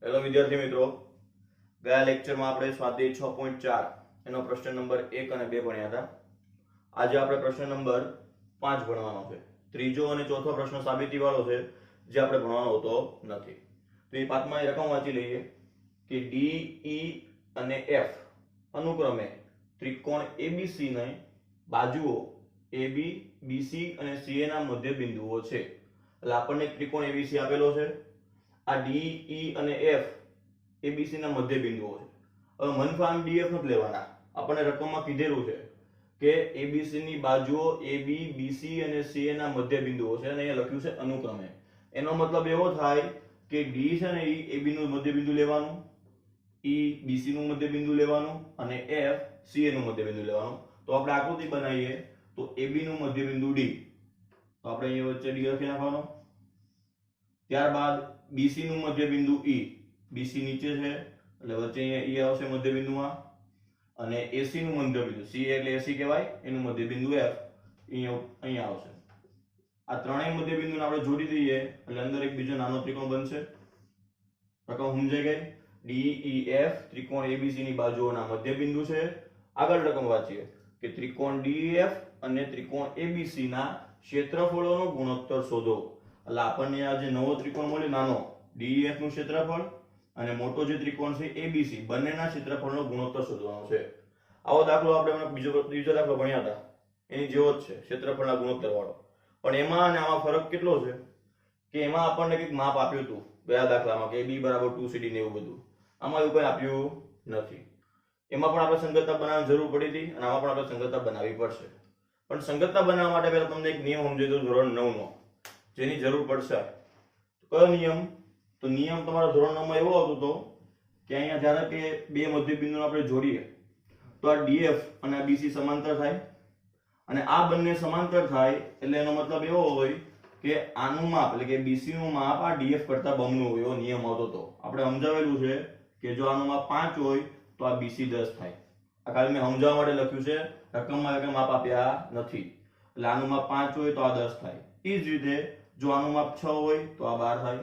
Hello વિદ્યાર્થી મિત્રો, ગયા લેક્ચરમાં આપણે સ્વાધ્યાય 6.4 એનો પ્રશ્ન નંબર 1 અને 2 ભણ્યા હતા. આજે આપણે પ્રશ્ન નંબર 5 ભણવાનો છે. ત્રીજો અને ચોથો પ્રશ્ન સાબિતી વાળો છે, જે આપણે ભણવાનો હોતો નથી. તો એ પાઠમાં રકમ વાંચી લઈએ કે ડી, ઈ અને એફ અનુક્રમે ત્રિકોણ એબીસી ની બાજુઓ એબી, બીસી અને સીએ ના મધ્ય બિંદુઓ છે. એટલે આપણને ત્રિકોણ એબીસી આપેલો છે. આ ડી, ઈ અને એફ એબીસી ના મધ્ય બિંદુઓ છે. હવે મનફામ ડીએફ નથી લેવાના. આપણને રકમમાં કીધેલું છે કે એબીસી ની બાજુઓ એબી, બીસી અને સીએ ના મધ્ય બિંદુઓ છે અને અહીંયા લખ્યું છે અનુક્રમે. એનો મતલબ એવો થાય કે ડી છે ને ઈ એબી નું મધ્ય બિંદુ લેવાનું, ઈ બીસી નું મધ્ય બિંદુ લેવાનું અને એફ સીએ નું મધ્ય બિંદુ લેવાનું. તો આપણે આકૃતિ બનાવીએ તો એબી નું મધ્ય બિંદુ ડી, તો આપણે અહીંયા વચ્ચે ડી લખી નાખવાનો. ત્યારબાદ બીસી નું મધ્ય બિંદુ ઈ, બીસી નીચે છે એટલે વચ્ચે અહીંયા ઈ આવશે મધ્ય બિંદુમાં. અને એસી નું મધ્ય બિંદુ સી એટલે એસી કહેવાય, એનું મધ્ય બિંદુ એફ અહીંયા આવશે. આ ત્રણેય મધ્ય બિંદુને આપણે જોડી દઈએ એટલે અંદર એક બીજો નાનો ત્રિકોણ બનશે. રકમ સમજાઈ ગઈ? ડી, ઈ, એફ ત્રિકોણ એબીસી ની બાજુઓના મધ્ય બિંદુ છે. આગળ રકમ વાંચીએ કે ત્રિકોણ ડીએફ અને ત્રિકોણ એબીસી ના ક્ષેત્રફળોનો ગુણોત્તર શોધો. એટલે આપણને આ જે નવો ત્રિકોણ મળ્યો નાનો, ડીએફ નું ક્ષેત્રફળ અને મોટો જે ત્રિકોણ છે એબીસી, બંનેના ક્ષેત્રફળનો ગુણોત્તર શોધવાનો છે. આવો દાખલો આપણે બીજો દાખલો ભણ્યા હતા, એની જેવો જ છે, ક્ષેત્રફળના ગુણોત્તર વાળો. પણ એમાં અને આમાં ફરક કેટલો છે કે એમાં આપણને કંઈક માપ આપ્યું હતું ગયા દાખલામાં કે b = 2cd ને એવું બધું. આમાં એવું કંઈ આપ્યું નથી. એમાં પણ આપણે સંગતતા બનાવવાની જરૂર પડી હતી અને આમાં પણ આપણે સંગતતા બનાવવી પડશે. પણ સંગતતા બનાવવા માટે પહેલા તમને એક નિયમ સમજાવી દઉં ધોરણ 9 નો, જેની જરૂર પડશે. કયો નિયમ? તો નિયમ તમારો ધોરણ 9 માં એવો આવતો હતો કે અહીંયા જ્યારે કે બે મધ્ય બિંદુને આપણે જોડીએ તો આ ડીએફ અને આ બીસી સમાંતર થાય, અને આ બંને સમાંતર થાય એટલે એનો મતલબ એવો હોય કે આનું માપ એટલે કે બીસી નું માપ આ ડીએફ કરતા બમણું હોય, એવો નિયમ આવતો હતો. આપણે સમજાવેલું છે કે જો આનું માપ 5 હોય તો આ બીસી 10 થાય. આ ખાલી મેં સમજાવવા માટે લખ્યું છે, રકમમાં કંઈ માપ આપ્યા નથી. એટલે આનું માપ 5 હોય તો આ 10 થાય. એ જ રીતે જો આનું માપ 6 હોય તો આ 12 થાય,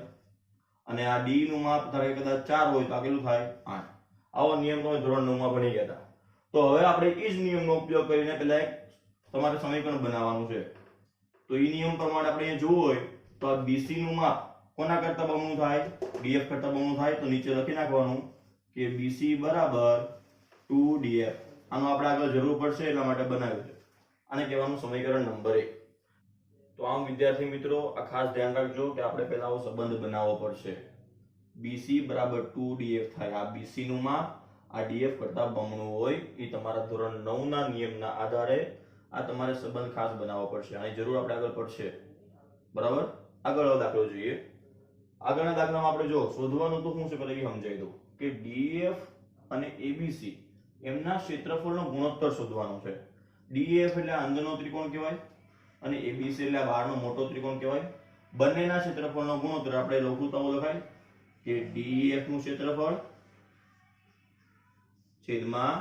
અને આ ડી નું માપ ધારો કે કદાચ 4 હોય તો આ કેટલું થાય? 8. આવો નિયમ તમે ધોરણ 9 માં ભણી ગયા હતા. તો હવે આપણે એ જ નિયમનો ઉપયોગ કરીને પહેલા એક તમારે સમીકરણ બનાવવાનું છે. તો એ નિયમ પ્રમાણે આપણે અહીંયા જોવું હોય તો આ બીસી નું માપ કોના કરતા બમણું થાય? ડીએફ કરતા બમણું થાય. તો નીચે લખી નાખવાનું કે બીસી = 2df. આનો આપણે આગળ જરૂર પડશે એટલા માટે બનાવ્યું છે. આને કહેવાનું સમીકરણ નંબર 1. તો આમ વિદ્યાર્થી મિત્રો, આ ખાસ ધ્યાન રાખજો કે આપણે પહેલા આવો સંબંધ બનાવવો પડશે. BC = 2df થાય. આ BC નું માપ આ DF કરતા બમણું હોય, એ તમારા ધોરણ 9 ના નિયમના આધારે આ તમારે સંબંધ ખાસ બનાવવો પડશે. આની જરૂર આપણે આગળ પડશે. બરાબર? આગળ દાખલો જોઈએ. આગળના દાખલામાં આપણે જો શોધવાનું તો શું છે પહેલા એ સમજાવી દઉં કે DF અને ABC એમના ક્ષેત્રફળનો ગુણોત્તર શોધવાનો છે. DF એટલે અંદરનો ત્રિકોણ કહેવાય અને ABC એટલે બહારનો મોટો ત્રિકોણ કહેવાય. બંનેના ક્ષેત્રફળનો ગુણોત્તર આપણે લઘુત્તમ લખાય કે DF નું ક્ષેત્રફળ છેદમાં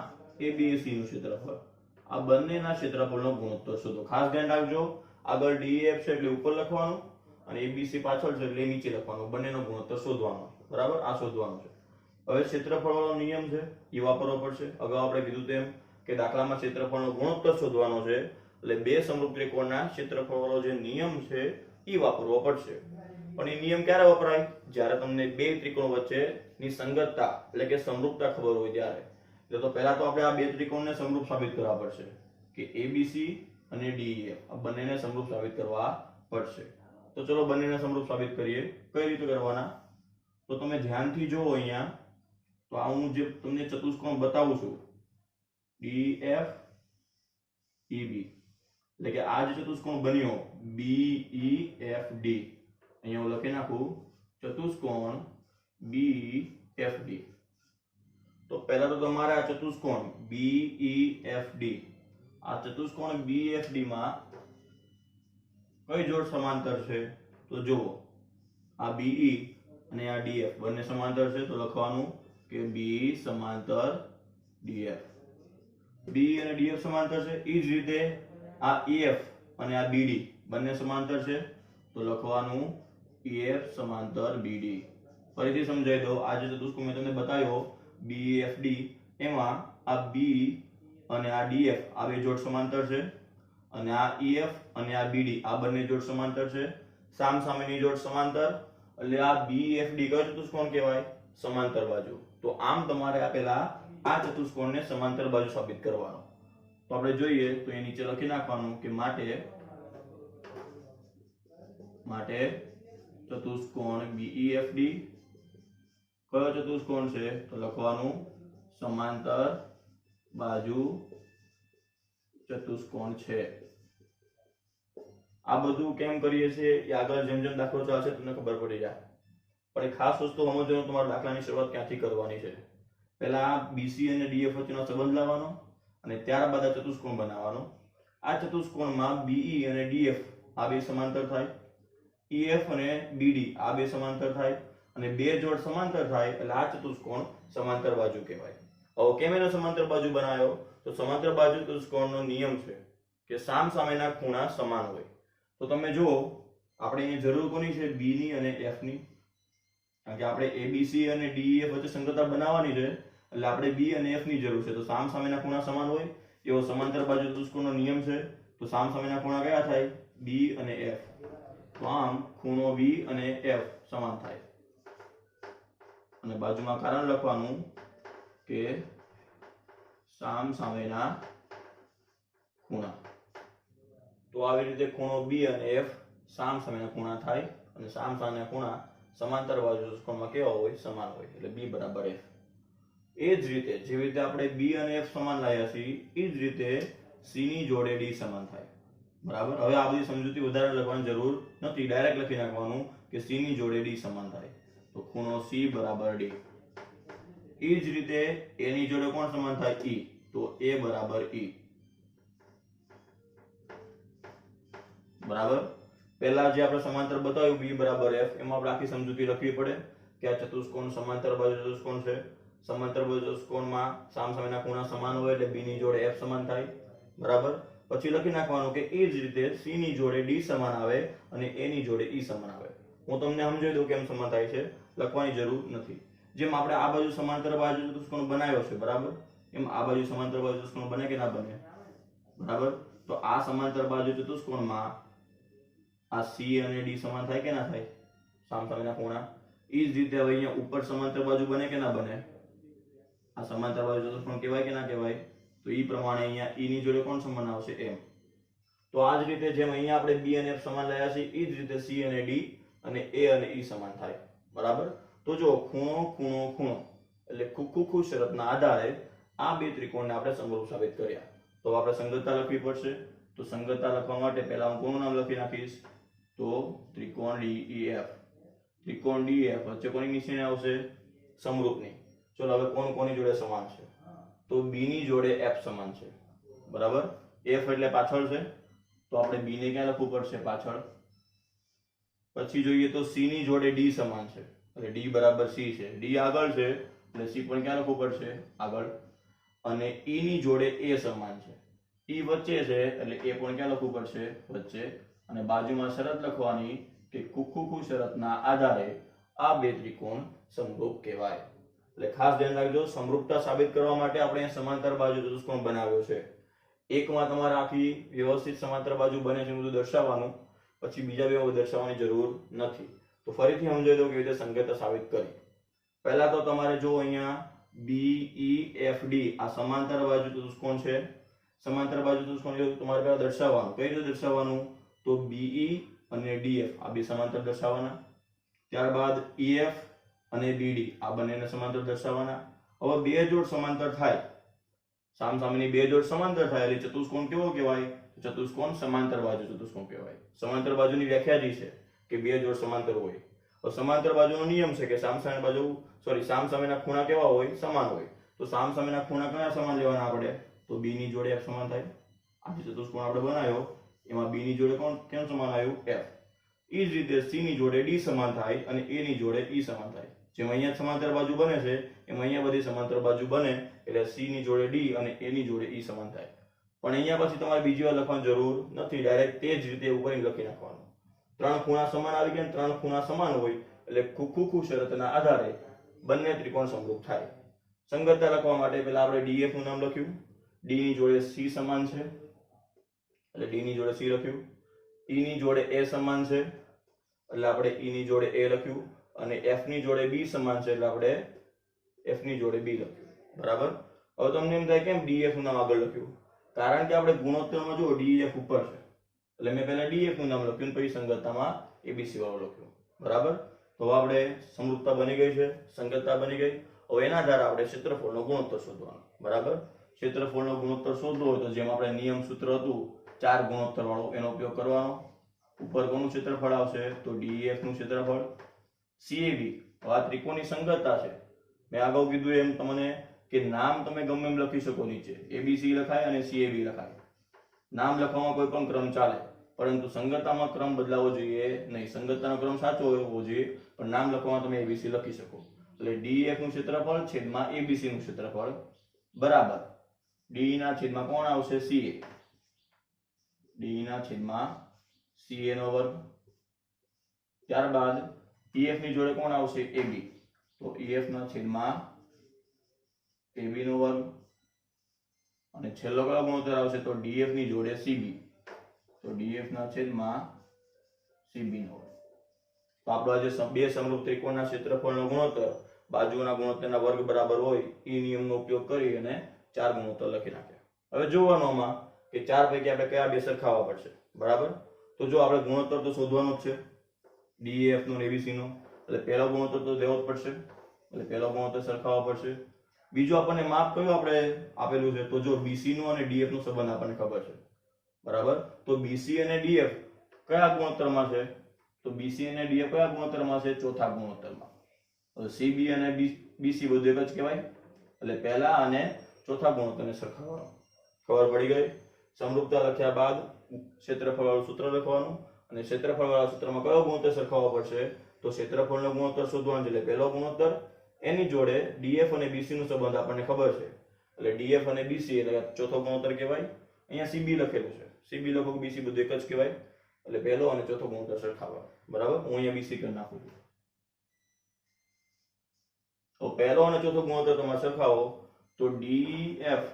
ABC નું ક્ષેત્રફળ. આ બંનેના ક્ષેત્રફળનો ગુણોત્તર શોધો. ખાસ ધ્યાન રાખજો, આગળ DF છે એટલે ઉપર લખવાનું અને ABC પાછળ છે એટલે નીચે લખવાનું. બંનેનો ગુણોત્તર શોધવાનો. બરાબર? આ શોધવાનું છે. હવે ક્ષેત્રફળનો નિયમ છે એ વાપરવો પડશે. અગાઉ આપણે કીધું તેમ કે દાખલામાં ક્ષેત્રફળનો ગુણોત્તર શોધવાનો છે એટલે બે સમરૂપ ત્રિકોણના ક્ષેત્રફળનો જે નિયમ છે એ વાપરવો પડશે. પણ એ નિયમ ક્યારે વપરાય? જ્યારે તમને બે ત્રિકોણ વચ્ચેની સંગતતા એટલે કે સમરૂપતા ખબર હોય ત્યારે. એટલે તો પહેલા તો આપણે આ બે ત્રિકોણને સમરૂપ સાબિત કરવા પડશે કે ABC અને DEF આ બંનેને સમરૂપ સાબિત કરવા પડશે. તો ચલો બંનેને સમરૂપ સાબિત કરીએ. કઈ રીતે કરવાના? તો તમે ધ્યાનથી જુઓ અહીંયા. તો આ હું જે તમને ચતુષ્કોણ બતાવું છું DF EB, એટલે કે આ જે ચતુષ્કોણ બન્યો BEFD, અહીંયા હું લખી નાખું ચતુષ્કોણ BEFD. તો પહેલા તો તમારે આ ચતુષ્કોણ BEFD, આ ચતુષ્કોણ BEFD માં કઈ જોડ સમાંતર છે? તો જુઓ આ BE અને આ DF બંને સમાંતર છે, તો લખવાનું કે B સમાંતર DF. B અને DF સમાંતર છે. એ જ રીતે આ EF અને આ BD બંને સમાંતર છે, તો લખવાનું EF સમાંતર BD. ફરીથી સમજાવી દો. આ જે ચતુષ્કોણ મેં તમને બતાવ્યો BEFD, એમાં આ B અને આ DF આ બે જોડ સમાંતર છે, અને આ EF અને આ BD આ બંને જોડ સમાંતર છે. સામ સામેની જોડ સમાંતર, એટલે આ BEFD કયો ચતુષ્કોણ કહેવાય? સમાંતર બાજુ. તો આમ તમારે આપેલા આ ચતુષ્કોણને સમાંતર બાજુ સાબિત કરવાનો. તો આપણે જોઈએ તો એ નીચે લખી નાખવાનું કે માટે ચતુષ્કોણ BEFD કયો ચતુષ્કોણ છે? તો લખવાનું સમાંતર બાજુ ચતુષ્કોણ છે. આ બધું કેમ કરીએ છીએ એ આગળ જેમ જેમ દાખલો ચાલશે તમને ખબર પડી જાય. પણ ખાસ વસ્તુ સમજવાનું, તમારા દાખલાની શરૂઆત ક્યાંથી કરવાની છે. પહેલા BC અને DF વચ્ચેનો સંબંધ લાવવાનો અને ત્યારબાદ આ ચતુષ્કોણ બનાવવાનો. આ ચતુષ્કોણમાં BE અને DF આ બે સમાંતર થાય, EF અને BD આ બે સમાંતર થાય, અને બે જોડ સમાંતર થાય એટલે આ ચતુષ્કોણ સમાંતર બાજુ કહેવાય. હવે કેમ એનો સમાંતર બાજુ બનાવ્યો? તો સમાંતર બાજુ ચતુષ્કોણનો નિયમ છે કે સામ સામેના ખૂણા સમાન હોય. તો તમે જુઓ આપણે અહીં જરૂર કોની છે? B ની અને F ની. કારણ કે આપણે ABC અને DEF વચ્ચે સંગતતા બનાવવાની છે, એટલે આપણે B અને F ની જરૂર છે. તો સામ સામેના ખૂણા સમાન હોય એવો સમાંતર બાજુ ચતુષ્કોણનો નિયમ છે. તો સામ સામેના ખૂણા કયા થાય? B અને F. તો આમ ખૂણો B અને F સમાન થાય, અને બાજુમાં કારણ લખવાનું કે સામ સામેના ખૂણા. તો આવી રીતે ખૂણો B અને F સામ સામેના ખૂણા થાય, અને સામ સામેના ખૂણા સમાંતર બાજુ ચતુષ્કોણમાં કેવા હોય? સમાન હોય. એટલે B બરાબર F. એ જ રીતે જેવી રીતે આપણે B અને F સમાન લાવ્યા છીએ, એ જ રીતે C ની જોડે D સમાન થાય. બરાબર. હવે આ બધી સમજૂતી વધારે લખવાની જરૂર નથી, ડાયરેક્ટ લખી નાખવાનું કે C ની જોડે D સમાન થાય. તો ખૂણો C બરાબર D. એ જ રીતે A ની જોડે કોણ સમાન થાય? E. તો A બરાબર E. બરાબર. પહેલા જે આપણે સમાંતર બતાવ્યું B બરાબર F, એમાં આપણે આખી સમજૂતી લખવી પડે કે આ ચતુષ્કોણ સમાંતર બાજુ ચતુષ્કોણ છે. સમાંતર બાજુ ચતુષ્કોણમાં સામ સામેના ખૂણા સમાન હોય એટલે B ની જોડે F સમાન થાય. બરાબર. પછી લખી નાખવાનું કે એ જ રીતે C ની જોડે D સમાન આવે અને A ની જોડે E સમાન આવે. હું તમને સમજાવી દઉં કેમ સમાન થાય છે, લખવાની જરૂર નથી. જેમ આપણે આ બાજુ સમાંતર બાજુ ચતુષ્કોણ બનાવ્યો છે, બરાબર, એમ આ બાજુ સમાંતર બાજુ ચતુષ્કોણ બને કે ના બને? બરાબર. તો આ સમાંતર બાજુ ચતુષ્કોણમાં આ C અને D સમાન થાય કે ના થાય? સામ સામેના ખૂણા. એ જ રીતે હવે અહીંયા ઉપર સમાંતર બાજુ બને કે ના બને? આ સમાંતર બાજુ ચતુષ્કોણ કહેવાય કે ના કહેવાય? તો એ પ્રમાણે અહીંયા E ની જોડે કોણ સમાન આવશે? M. તો આ જ રીતે જેમ અહીંયા આપણે B અને F સમાન લાવ્યા છે, એ જ રીતે C અને D અને A અને E સમાન થાય. બરાબર. તો જો ખૂણો ખૂણો ખૂણો એટલે ખુ શરતના આધારે આ બે ત્રિકોણને આપણે સમરૂપ સાબિત કર્યા. તો આપણે સંગતતા લખવી પડશે. તો સંગતતા લખવા માટે પહેલા હું કોનું નામ લખી નાખીશ? તો ત્રિકોણ DEF. ત્રિકોણ DEF વચ્ચે કોની નિશાની આવશે? સમરૂપની. ચલો હવે કોણ કોની જોડે સમાન છે? તો B ની જોડે F સમાન છે. બરાબર. F એટલે પાછળ છે, તો આપણે B ને ક્યાં લખવું પડશે? પાછળ. પછી જોઈએ તો C ની જોડે D સમાન છે, એટલે D બરાબર C છે. D આગળ છે એટલે C પણ ક્યાં લખવું પડશે? આગળ. અને E ની જોડે A સમાન છે. E વચ્ચે છે એટલે A પણ ક્યાં લખવું પડશે? વચ્ચે. અને બાજુમાં શરત લખવાની કે ખુ શરતના આધારે આ બે ત્રિકોણ સમરૂપ કહેવાય. એટલે ખાસ ધ્યાન રાખજો, સમરૂપતા સાબિત કરવા માટે આપણે સમાંતર બાજુ ચતુષ્કોણ બનાવ્યો છે. એકમાં તમારે આખી વ્યવસ્થિત સમાંતર બાજુ બને છે બધું દર્શાવવાનું, પછી બીજા બે દર્શાવવાની જરૂર નથી. તો ફરીથી સમજાવી દો કેવી રીતે સંકેત સાબિત કરી. પહેલા તો તમારે જો અહીંયા BEFD આ સમાંતર બાજુ ચતુષ્કોણ છે. સમાંતર બાજુ ચતુષ્કોણ તમારે પહેલા દર્શાવવાનું. કઈ રીતે દર્શાવવાનું? તો BE અને DF આ બે સમાંતર દર્શાવવાના. ત્યારબાદ EF અને BD આ બંનેને સમાંતર દર્શાવવાના. હવે બે જોડ સમાંતર થાય, સામ સામેની બે જોડ સમાંતર થાય એટલે ચતુષ્કોણ કેવો કહેવાય? ચતુષ્કોણ સમાંતર બાજુ ચતુષ્કોણ કહેવાય. સમાંતર બાજુની વ્યાખ્યા જ છે કે બે જોડ સમાંતર હોય. તો સમાંતર બાજુનો નિયમ છે કે સામ સામેના ખૂણા કેવા હોય? સમાન હોય. તો સામ સામેના ખૂણા કયા સમાન લેવાના આપણે? તો B ની જોડે F સમાન થાય. આ જે ચતુષ્કોણ આપણે બનાવ્યો એમાં B ની જોડે કેમ સમાન આવ્યું? F. એ જ રીતે C ની જોડે D સમાન થાય અને A ની જોડે E સમાન થાય. જેમ અહીંયા સમાંતર બાજુ બને છે એમ અહીંયા બધી સમાંતર બાજુ બને એટલે C ની જોડે D અને A ની જોડે E સમાન થાય. પણ અહીંયા પછી તમારે બીજી વાર લખવાની જરૂર નથી, ડાયરેક્ટ તે જ રીતે ઉપર લખી નાખવાનું. ત્રણ ખૂણા સમાન આવી ગયા, ત્રણ ખૂણા સમાન હોય એટલે ખુખુ શરતના આધારે બંને ત્રિકોણ સમરૂપ થાય. સંગતતા લખવા માટે પહેલા આપણે ડીએફ નું નામ લખ્યું, ડી ની જોડે સી સમાન છે એટલે ડી ની જોડે સી લખ્યું, ઈ ની જોડે એ સમાન છે એટલે આપણે ઈ ની જોડે એ લખ્યું, અને એફ ની જોડે બી સમાન છે એટલે આપણે એફ ની જોડે બી લખ્યું. બરાબર. હવે તમને એમ થાય કેમ ડીએફ નું નામ આગળ લખ્યું? કારણ કે આપણે ગુણોત્તરમાં જો ડીએફ ઉપર છે એટલે મેં પહેલા ડીએફ નું નામ લખ્યું પછી સંગતતામાં એબીસી વાળું લખ્યું. બરાબર. તો આપણે સમરૂપતા બની ગઈ છે, સંગતતા બની ગઈ. હવે એના આધારે આપણે ક્ષેત્રફળનો ગુણોત્તર શોધવાનો. બરાબર. ક્ષેત્રફળનો ગુણોત્તર શોધવો હોય તો જેમ આપણે નિયમ સૂત્ર હતું 4 ગુણોત્તર વાળો એનો ઉપયોગ કરવાનો. ઉપર કોનું ક્ષેત્રફળ આવશે? તો ડીએફ નું ક્ષેત્રફળ. સીએબી આ ત્રિકોણની સંગતતા છે. મેં અગાઉ કીધું એમ તમને કે નામ તમે ગમે એમ લખી શકો નીચે, એબીસી લખાય અને સીએબી લખાય. નામ લખવામાં કોઈ પણ ક્રમ ચાલે, પરંતુ સંગતતામાં ક્રમ બદલાવો જોઈએ નહીં. સંગતતાનો ક્રમ સાચો હોવો જોઈએ, પણ નામ લખવામાં તમે એબીસી લખી શકો. એટલે ડીએફ નું ક્ષેત્રફળ છેદમાં એબીસી નું ક્ષેત્રફળ બરાબર ડી ના છેદમાં કોણ આવશે? સીએ. ડી ના છેદમાં સીએ નો વર્ગ. ત્યારબાદ ઈએફ ની જોડે કોણ આવશે? એબી. તો ઈએફ ના છેદમાં એબી નો વર્ગ. અને છેલ્લો કયો ગુણોત્તર આવશે? તો ડીએફ ની જોડે સીબી. તો ડીએફ ના છેદમાં સીબી નો વર્ગ. તો આપણો આજે બે સમરૂપ ત્રિકોણના ક્ષેત્રફળનો ગુણોત્તર બાજુના ગુણોત્તરના વર્ગ બરાબર હોય એ નિયમનો ઉપયોગ કરી અને 4 ગુણોત્તર લખી નાખ્યા. હવે જોવાનું આમાં કે 4 પૈકી આપણે કયા બે સરખાવવા પડશે. બરાબર. તો જો આપણે ગુણોત્તર તો શોધવાનો જ છે ડીએફ નો અને એબીસી નો, એટલે પહેલો ગુણોત્તર તો લેવો જ પડશે, એટલે પહેલો ગુણોત્તર સરખાવવા પડશે. બીજો આપણને માપ કયું આપણે આપેલું છે? તો જો બીસી નું અને ડીએફ નું સંબંધ આપણને ખબર છે. બરાબર. તો બીસી અને ડીએફ કયા ગુણોત્તરમાં છે? તો બીસી અને ડીએફ કયા ગુણોત્તરમાં છે? ચોથા ગુણોત્તરમાં. તો સીબી અને બીસી બધું એક જ કહેવાય, એટલે પહેલા અને ચોથા ગુણોત્તરને સરખાવવાનો. ખબર પડી ગઈ? સમરૂપતા લખ્યા બાદ ક્ષેત્રફળ વાળું સૂત્ર લખવાનું, અને ક્ષેત્રફળ વાળા સૂત્રમાં કયો ગુણોત્તર સરખાવવો પડશે? તો ક્ષેત્રફળનો ગુણોત્તર શોધવાનો છે. એટલે પહેલો ગુણોત્તર એની જોડે ડીએફ અને બીસી નો સંબંધ આપણને ખબર છે, એટલે ડીએફ અને બીસી એટલે ચોથો ગુણોત્તર કહેવાય. અહીંયા સીબી લખેલું છે, સીબી લખો કે બીસી બધું એક જ કહેવાય, એટલે પહેલો અને ચોથો ગુણોત્તર સરખાવવા. બરાબર. હું અહીંયા બીસી કરી નાખું છું. તો પહેલો અને ચોથો ગુણોત્તર તમારે સરખાવો તો ડીએફ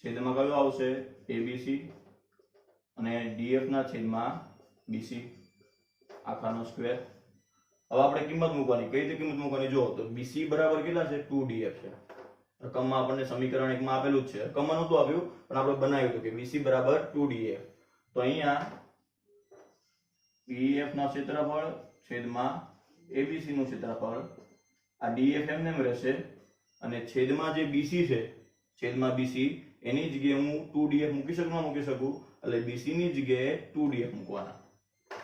છેદમાં કયો આવશે? એબીસી, અને ડીએફ ના છેદમાં બીસી આખાનો સ્ક્વેર. હવે આપણે કિંમત મૂકવાની. કઈ રીતે કિંમત મૂકવાની? જો તો બીસી બરાબર કેટલા છે? 2df છે. રકમમાં આપણને સમીકરણ 1 માં આપેલું જ છે. રકમમાં નહોતું આપ્યું પણ આપણે બનાવ્યું હતું કે બીસી બરાબર 2df. તો અહીંયા df ના ક્ષેત્રફળ છેદમાં abc નું ક્ષેત્રફળ. આ df એમને એમ રહેશે, અને છેદમાં જે bc છે, છેદમાં bc એની જગ્યાએ હું 2df મૂકી શકું ના મૂકી શકું? એટલે bc ની જગ્યાએ 2df મૂકવાના.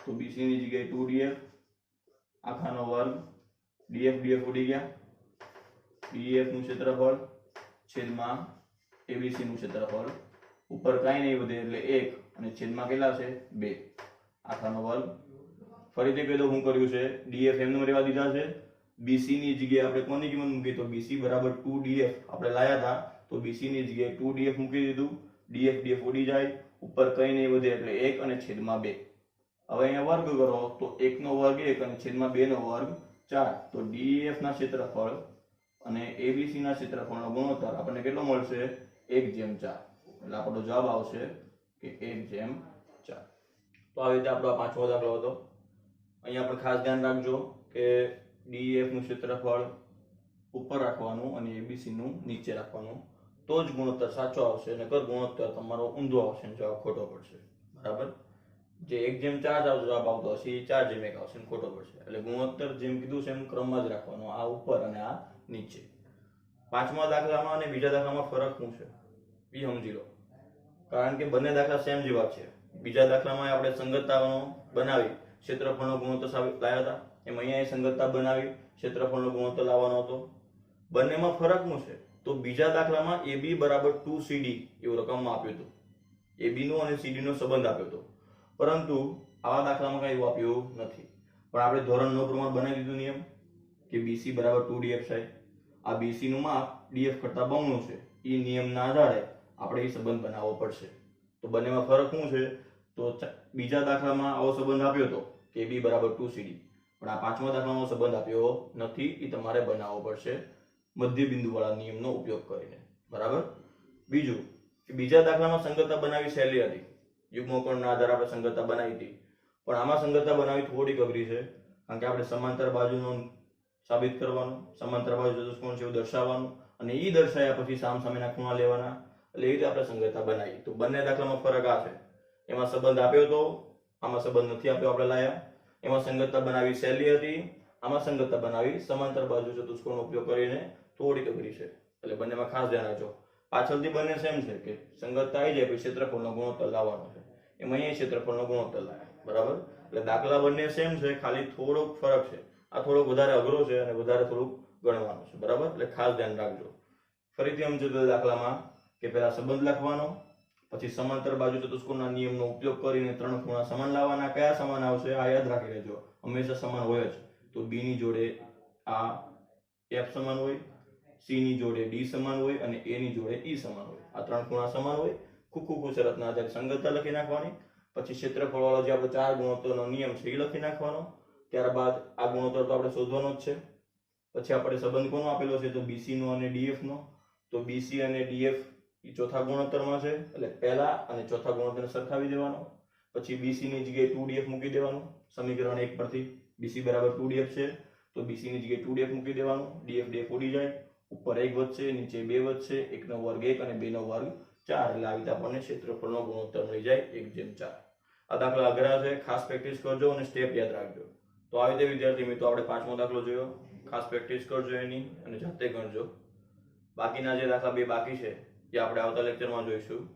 તો bc ની જગ્યાએ 2df આખાનો વર્ગ. df df ઉડી ગયા. df નું ક્ષેત્રફળ છેદમાં abc નું ક્ષેત્રફળ. ઉપર કાંઈ નહીં વધે એટલે 1, અને છેદમાં કેટલા છે? 2 આખાનો વર્ગ. ફરીથી કહી દો હું કર્યું છે. df એમને રહેવા દીધા છે. bc ની જગ્યાએ આપણે કોની કિંમત મૂકી? તો bc બરાબર 2df આપણે લાયા હતા, તો bc ની જગ્યાએ 2df મૂકી દીધું. df df ઉડી જાય, ઉપર કંઈ નહીં વધે એટલે 1 અને છેદમાં 2. હવે અહીંયા વર્ગ કરો તો 1 નો વર્ગ 1 અને છેદમાં 2 નો વર્ગ 4. તો df ના ક્ષેત્રફળ અને abc ના ક્ષેત્રફળનો ગુણોત્તર આપણને કેટલો મળશે? 1/4. એટલે આપણો જવાબ આવશે કે 1/4. તો આવી રીતે આપણો આ પાંચમો દાખલો હતો. અહીંયા આપણે ખાસ ધ્યાન રાખજો કે df નું ક્ષેત્રફળ ઉપર રાખવાનું અને abc નું નીચે રાખવાનું, તો જ ગુણોત્તર સાચો આવશે, નકર ગુણોત્તર તમારો ઊંધો આવશે, જવાબ ખોટો પડશે. બરાબર. જે 1/4 જવાબ આવતો હશે એ 4/1 આવશે, ખોટો પડશે. એટલે ગુણોત્તર જેમ કીધું છે એમ ક્રમમાં જ રાખવાનો, આ ઉપર અને આ નીચે. પાંચમા દાખલામાં અને બીજા દાખલામાં ફરક શું છે એ સમજી લો, કારણ કે બંને દાખલા સેમ જેવા છે. બીજા દાખલામાં આપણે સંગતતાનો બનાવી ક્ષેત્રફળનો ગુણોત્તર લાવ્યા હતા, એમ અહીંયા સંગતતા બનાવી ક્ષેત્રફળનો ગુણોત્તર લાવવાનો હતો. બંનેમાં ફરક શું છે? તો બીજા દાખલામાં AB બરાબર 2CD એવું રકમમાં આપ્યું હતું, AB નો અને CD નો સંબંધ આપ્યો હતો, પરંતુ આવા દાખલામાં કઈ એવું આપ્યું નથી. પણ આપણે ધોરણ 9 પ્રમાણે બનાવી દીધું નિયમ કે BC બરાબર 2df થાય. આ BC નું માપ df કરતા બમણું છે, એ નિયમના આધારે આપણે એ સંબંધ બનાવવો પડશે. તો બંનેમાં ફરક શું છે? તો બીજા દાખલામાં આવો સંબંધ આપ્યો હતો કે AB બરાબર 2CD, પણ આ પાંચમા દાખલામાં સંબંધ આપ્યો નથી, એ તમારે બનાવવો પડશે મધ્ય બિંદુ વાળા નિયમનો ઉપયોગ કરીને. બરાબર. બીજું કે બીજા દાખલામાં સંગતતા બનાવી સહેલી હતી, યુગ્મકોણના આધારે આપણે સંગતતા બનાવી હતી, પણ આમાં સંગતતા બનાવી થોડીક અઘરી છે, કારણ કે આપણે સમાંતર બાજુનો સાબિત કરવાનું, સમાંતર બાજુ ચતુષ્કોણ છે એવું દર્શાવવાનું, અને એ દર્શાવ્યા પછી સામસામેના ખૂણા લેવાના, એટલે એ રીતે આપણે સંગતતા બનાવી. તો બંને દાખલામાં ફરક આ છે, એમાં સંબંધ આપ્યો તો, આમાં સંબંધ નથી આપ્યો, આપણે લાયા. એમાં સંગતતા બનાવી સહેલી હતી, આમાં સંગતતા બનાવી સમાંતર બાજુ ચતુષ્કોણનો ઉપયોગ કરીને થોડીક અઘરી છે. એટલે બંનેમાં ખાસ ધ્યાન રાખજો. પાછળથી બંને સેમ છે કે સંગતતા આવી જાય પછી ક્ષેત્રફળનો ગુણોત્તર લાવવાનો છે, એમાં અહીંયા ક્ષેત્રફળનો ગુણોત્તર લાવે. બરાબર. એટલે દાખલા બંને સેમ છે, ખાલી થોડોક ફરક છે. આ થોડોક વધારે અઘરો છે અને વધારે થોડુંક ગણવાનું છે. બરાબર. એટલે ખાસ ધ્યાન રાખજો. ફરીથી સમજો તો દાખલામાં કે પહેલા સંબંધ લખવાનો, પછી સમાંતર બાજુ ચતુષ્કોણના નિયમનો ઉપયોગ કરીને ત્રણ ખૂણા સમાન લાવવાના. કયા સમાન આવશે આ યાદ રાખી લેજો, હંમેશા સમાન હોય જ. તો બી ની જોડે આ એફ સમાન હોય, સી ની જોડે ડી સમાન હોય અને એ ની જોડે ઈ સમાન હોય. આ ત્રણ ખૂણા સમાન હોય. ખુખુ શરતના આધારે સંગતતા લખી નાખવાની. પછી ક્ષેત્રફળ વાળો જે આપણે ચાર ગુણોત્તરનો નિયમ છે એ લખી નાખવાનો. ત્યારબાદ આ ગુણોત્તર તો આપણે શોધવાનો જ છે. પછી આપણે સંબંધ કોનો આપેલો છે? તો બીસી નો અને ડીએફ નો. તો બીસી અને ડીએફ એ ચોથા ગુણોત્તરમાં છે, એટલે પહેલા અને ચોથા ગુણોત્તરને સરખાવી દેવાનો. પછી બીસી ની જગ્યાએ 2df મૂકી દેવાનું સમીકરણ 1 પરથી. બીસી બરાબર 2df છે, તો બીસી ની જગ્યાએ 2df મૂકી દેવાનું. ડીએફ ડીએફ ઉડી જાય, ઉપર 1 વધશે, નીચે 2 વધશે, 1 નો વર્ગ 1 અને 2 નો વર્ગ 4. એટલે આવી રીતે આપણને ક્ષેત્રફળનો ગુણોત્તર મળી જાય 1/4. આ દાખલા અઘરા છે, ખાસ પ્રેક્ટિસ કરજો અને સ્ટેપ યાદ રાખજો. તો આવી રીતે વિદ્યાર્થી મિત્રો આપણે પાંચમો દાખલો જોયો, ખાસ પ્રેક્ટિસ કરજો એની અને જાતે ગણજો. બાકીના જે દાખલા બે બાકી છે એ આપણે આવતા લેક્ચરમાં જોઈશું.